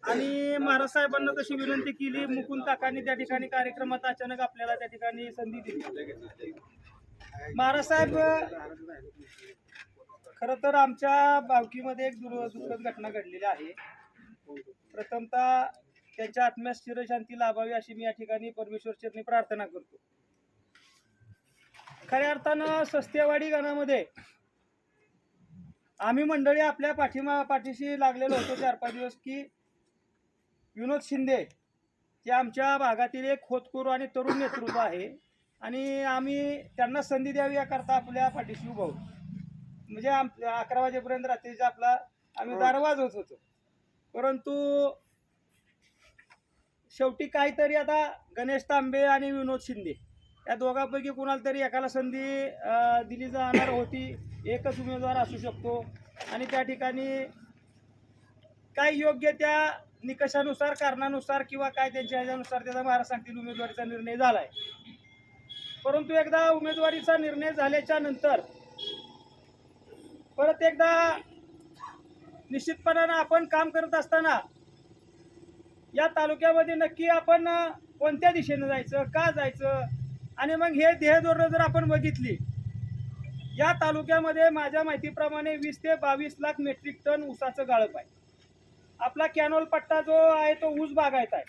आणि महाराज साहेबांना तशी विनंती केली, मुकुंद काकांनी त्या ठिकाणी कार्यक्रमात अचानक आपल्याला त्या ठिकाणी संधी दिली. महाराज साहेब खरं तर आमच्या बावकीमध्ये एक दुःखद घटना घडलेली आहे. प्रथमतः त्यांच्या आत्म्यास चिरशांती लाभावी अशी मी या ठिकाणी परमेश्वर चरणी प्रार्थना करतो. खऱ्या अर्थानं सस्तेवाडी गाण्यामध्ये आम्ही मंडळी आपल्या पाठीशी लागलेलो होतो 4-5 दिवस की विनोद शिंदे ते आमच्या भागातील एक होतकरू आणि तरुण नेतृत्व आहे आणि आम्ही त्यांना संधी द्यावी याकरता आपल्या पाठीशी उभं होतो. म्हणजे 11 वाजेपर्यंत रात्रीचा आपला आम्ही दार वाजवत होतो. परंतु शेवटी काहीतरी आता गणेश तांबे आणि विनोद शिंदे या दोघांपैकी कुणाला तरी एकाला संधी दिली जाणार होती. एकच उमेदवार असू शकतो आणि त्या ठिकाणी काय योग्य त्या निकषानुसार कारणानुसार किंवा काय त्यांच्या ह्याच्यानुसार त्याचा महाराज सांगतील उमेदवारीचा निर्णय झाला आहे. परंतु एकदा उमेदवारीचा निर्णय झाल्याच्या नंतर परत एकदा निश्चितपणानं आपण काम करत असताना या तालुक्यामध्ये नक्की आपण कोणत्या दिशेने जायचं, का जायचं आणि मग हे ध्येयधोरणं जर आपण बघितली, या तालुक्यामध्ये माझ्या माहितीप्रमाणे 20 ते 22 लाख मेट्रिक टन ऊसाचं गाळप आहे. आपला कॅनॉल पट्टा जो आहे तो ऊस बागायत आहे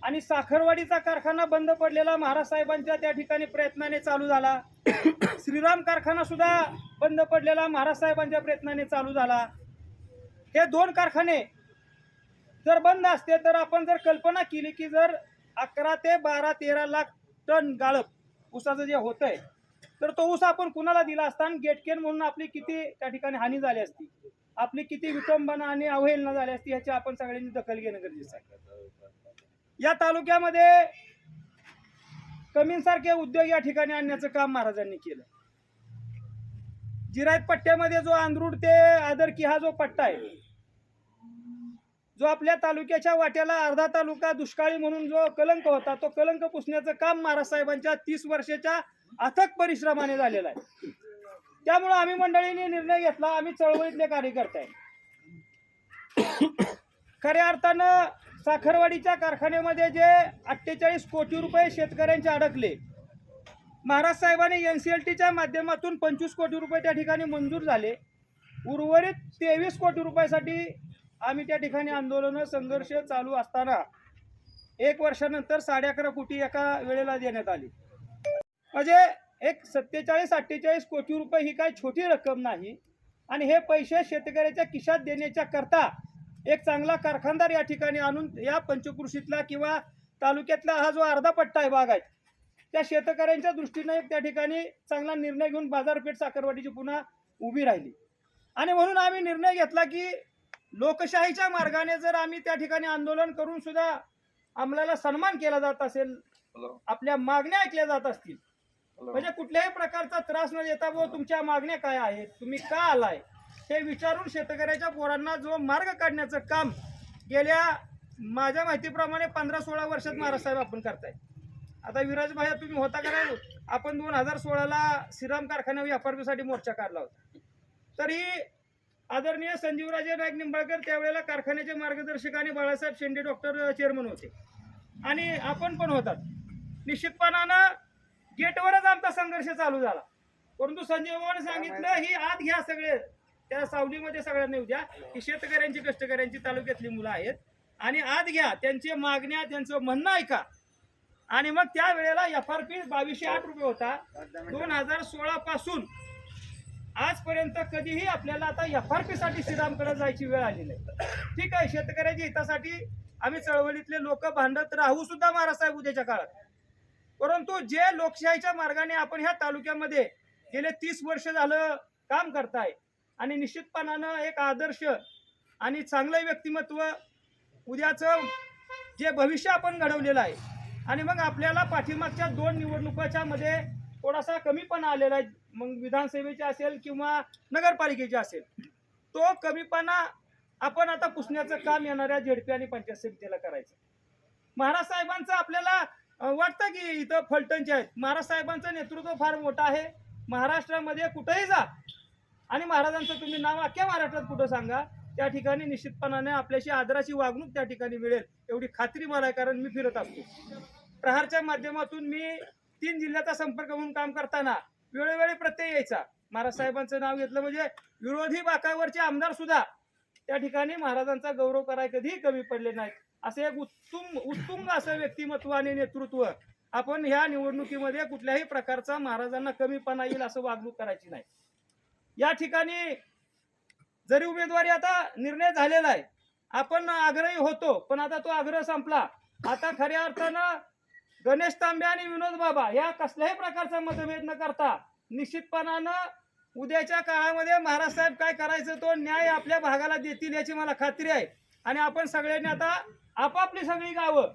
आणि साखरवाडीचा कारखाना बंद पडलेला महाराज साहेबांच्या त्या ठिकाणी प्रयत्नाने चालू झाला. श्रीराम कारखाना सुद्धा बंद पडलेला महाराज साहेबांच्या प्रयत्नाने चालू झाला. हे 2 कारखाने जर बंद असते तर आपण जर कल्पना केली की जर 11 ते 12-13 लाख टन गाळप ऊसाचं जे होतंय तर तो ऊस आपण कुणाला दिला असता आणि गेटकेन म्हणून आपली किती त्या ठिकाणी हानी झाली असती, आपली किती विटंबना आणि अवहेलना झाली असती, ह्याची आपण सगळ्यांनी दखल घेणं गरजेचं आहे. या तालुक्यामध्ये कमींसारखे उद्योग या ठिकाणी आणण्याचं काम महाराजांनी केलं. जिरायत पट्ट्यामध्ये जो आंध्रुड ते आदरकी हा जो पट्टा आहे, जो आपल्या तालुक्याच्या वाट्याला अर्धा तालुका दुष्काळी म्हणून जो कलंक होता, तो कलंक पुसण्याचं काम महाराज साहेबांच्या 30 वर्षाच्या अथक परिश्रमाने झालेला आहे. त्यामुळे आम्ही मंडळींनी निर्णय घेतला, आम्ही चळवळीतले कार्यकर्ते आहे. खऱ्या अर्थानं साखरवाडीच्या कारखान्यामध्ये जे 48 कोटी रुपये शेतकऱ्यांचे अडकले, महाराज साहेबांनी NCLTच्या माध्यमातून 25 कोटी रुपये त्या ठिकाणी मंजूर झाले. उर्वरित 23 कोटी रुपयासाठी आम्ही त्या ठिकाणी आंदोलन संघर्ष चालू असताना 1 वर्षानंतर 11.5 कोटी एका वेळेला देण्यात आली. म्हणजे एक 47-48 कोटी रुपये ही काही छोटी रक्कम नाही आणि हे पैसे शेतकऱ्याच्या खिशात देण्याच्या करता एक चांगला कारखानदार या ठिकाणी आणून या पंचकृषीतला किंवा तालुक्यातला हा जो अर्धा पट्टा आहे बाग आहे त्या शेतकऱ्यांच्या दृष्टीने एक त्या ठिकाणी चांगला निर्णय घेऊन बाजारपेठ साखरवाडीची पुन्हा उभी राहिली. आणि म्हणून आम्ही निर्णय घेतला की लोकशाहीच्या मार्गाने जर आम्ही त्या ठिकाणी आंदोलन करून सुद्धा आम्हाला सन्मान केला जात असेल, आपल्या मागण्या ऐकल्या जात असतील, म्हणजे कुठल्याही प्रकारचा त्रास न देता व तुमच्या मागण्या काय आहेत, तुम्ही का आलाय हे विचारून शेतकऱ्याच्या पोरांना जो मार्ग काढण्याचं काम गेल्या माझ्या माहितीप्रमाणे 15-16 वर्षात महाराज साहेब आपण करताय. आता विराज भाया तुम्ही होता का नाही, आपण 2016ला श्रीराम कारखान्यावर FRP मोर्चा काढला होता. तरी आदरणीय संजीवराजे नाईक निंबाळकर त्यावेळेला कारखान्याचे मार्गदर्शक आणि बाळासाहेब शेंडे डॉक्टर चेअरमन होते आणि आपण पण होतात. निश्चितपणानं गेटवरच आमचा संघर्ष चालू झाला. परंतु संजय भावाने सांगितलं ही आत घ्या, सगळे त्या सावलीमध्ये सगळ्यांनी उद्या की शेतकऱ्यांची कष्टकऱ्यांची तालुक्यातली मुलं आहेत आणि आत घ्या, त्यांची मागण्या त्यांचं म्हणणं ऐका. आणि मग त्या वेळेला FRP 2208 रुपये होता. 2016 पासून आजपर्यंत कधीही आपल्याला आता FRP साठी श्रीरामकडे जायची वेळ आली नाही. ठीक आहे, शेतकऱ्याच्या हितासाठी आम्ही चळवळीतले लोक भांडत राहू सुद्धा महाराज साहेब उद्याच्या काळात. परंतु जे लोकशाहीच्या मार्गाने आपण ह्या तालुक्यामध्ये गेले 30 वर्ष झालं काम करताय आणि निश्चितपणानं एक आदर्श आणि चांगलं व्यक्तिमत्व उद्याचं जे भविष्य आपण घडवलेलं आहे आणि मग आपल्याला पाठीमागच्या 2 निवडणुकाच्या मध्ये थोडासा कमीपणा आलेला आहे, मग विधानसभेचे असेल किंवा नगरपालिकेचे असेल, तो कमीपणा आपण आता पुसण्याचं काम येणाऱ्या झेडपी आणि पंचायत समितीला करायचं. महाराज साहेबांचं आपल्याला वाटतं की इथं फलटणचे आहेत, महाराज साहेबांचं नेतृत्व फार मोठं आहे. महाराष्ट्रामध्ये कुठेही जा आणि महाराजांचं तुम्ही नाव अख्ख्या महाराष्ट्रात कुठं सांगा, त्या ठिकाणी निश्चितपणाने आपल्याशी आदराची वागणूक त्या ठिकाणी मिळेल एवढी खात्री मला आहे, कारण मी फिरत असतो. प्रहारच्या माध्यमातून मी 3 जिल्ह्याचा संपर्क म्हणून काम करताना वेळोवेळी प्रत्यय यायचा. महाराज साहेबांचं नाव घेतलं म्हणजे विरोधी बाकावरचे आमदार सुद्धा त्या ठिकाणी महाराजांचा गौरव करायला कधीही कमी पडले नाहीत. असे एक उत्तुंग असं व्यक्तिमत्व आणि नेतृत्व आपण ह्या निवडणुकीमध्ये कुठल्याही प्रकारचा महाराजांना कमीपणा येईल असं वागणूक करायची नाही. या ठिकाणी जरी उमेदवारी आता निर्णय झालेला आहे, आपण आग्रही होतो, पण आता तो आग्रह संपला. आता खऱ्या अर्थानं गणेश तांबे आणि विनोद बाबा या कसल्याही प्रकारचा मतभेद न करता निश्चितपणानं उद्याच्या काळामध्ये महाराज साहेब काय करायचं तो न्याय आपल्या भागाला देतील याची मला खात्री आहे. आणि आपण सगळ्यांनी आता आपापली सगळी गावं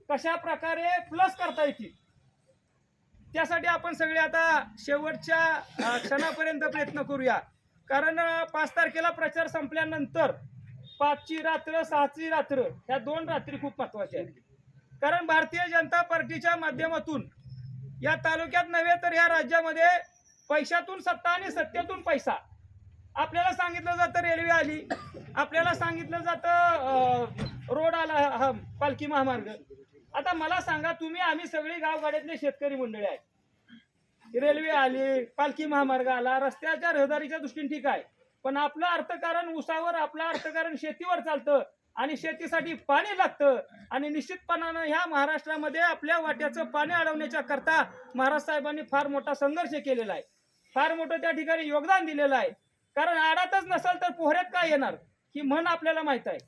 कशा प्रकारे प्लस करता येतील त्यासाठी आपण सगळे आता शेवटच्या क्षणापर्यंत प्रयत्न करूया. कारण 5 तारखेला प्रचार संपल्यानंतर 5ची रात्र 6ची रात्र ह्या 2 रात्री खूप महत्वाच्या आहेत. कारण भारतीय जनता पार्टीच्या माध्यमातून या तालुक्यात नव्हे तर या राज्यामध्ये पैशातून सत्ता आणि सत्तेतून पैसा. आपल्याला सांगितलं जातं रेल्वे आली, आपल्याला सांगितलं जातं रोड आला, पालखी महामार्ग. आता मला सांगा तुम्ही, आम्ही सगळी गावगाड्यातले शेतकरी मंडळी आहे. रेल्वे आली, पालखी महामार्ग आला, रस्त्याच्या रहदारीच्या दृष्टीने ठीक आहे, पण आपलं अर्थकारण ऊसावर, आपलं अर्थकारण शेतीवर चालतं आणि शेतीसाठी पाणी लागतं. आणि निश्चितपणानं ह्या महाराष्ट्रामध्ये आपल्या वाट्याचं पाणी अडवण्याच्या करता महाराज साहेबांनी फार मोठा संघर्ष केलेला आहे, फार मोठं त्या ठिकाणी योगदान दिलेलं आहे. कारण आडातच नसेल तर पोहऱ्यात काय येणार ही म्हण आपल्याला माहित आहे.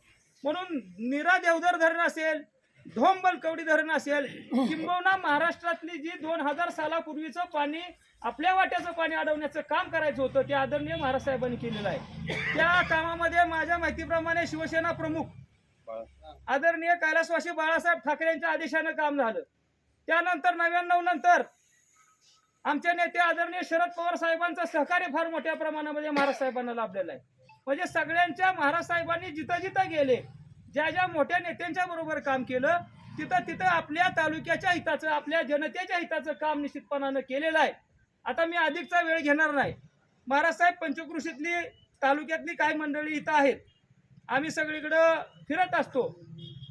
म्हणून नीरा देवधर धरण असेल, धोंबल कवडी धरण असेल, किंबहुना महाराष्ट्रातली जी 2000 सालापूर्वीचं पाणी आपल्या वाट्याचं पाणी अडवण्याचं काम करायचं होतं ते आदरणीय महाराज साहेबांनी केलेलं आहे. त्या कामामध्ये माझ्या माहितीप्रमाणे शिवसेना प्रमुख आदरणीय कैलासवासी बाळासाहेब ठाकरे यांच्या आदेशानं काम झालं. त्यानंतर 99 नंतर आमचे नेते आदरणीय शरद पवार साहेबांचं सहकार्य फार मोठ्या प्रमाणामध्ये महाराज साहेबांना लाभलेलं आहे. म्हणजे सगळ्यांच्या महाराज साहेबांनी जिथं जिथं गेले, ज्या ज्या मोठ्या नेत्यांच्या बरोबर काम केलं, तिथं तिथं आपल्या तालुक्याच्या हिताचं, आपल्या जनतेच्या हिताचं काम निश्चितपणानं केलेलं आहे. आता मी अधिकचा वेळ घेणार नाही. महाराज साहेब पंचक्रोशीतली तालुक्यातली काही मंडळी इथं आहेत, आम्ही सगळीकडं फिरत असतो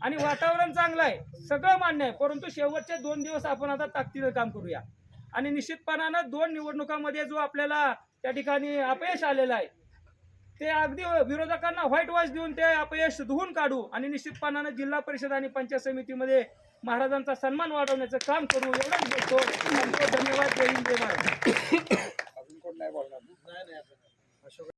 आणि वातावरण चांगलं आहे, सगळं मान्य आहे. परंतु शेवटचे 2 दिवस आपण आता ताकदीनं काम करूया आणि निश्चितपणानं 2 निवडणुकांमध्ये जो आपल्याला त्या ठिकाणी अपयश आलेलं आहे ते अगदी विरोधकांना व्हाईट वॉश देऊन ते अपयश धुवून काढू आणि निश्चितपणानं जिल्हा परिषद आणि पंचायत समितीमध्ये महाराजांचा सन्मान वाढवण्याचं काम करू. एवढंच बोलतो. धन्यवाद. जय हिंद, जय महाराज.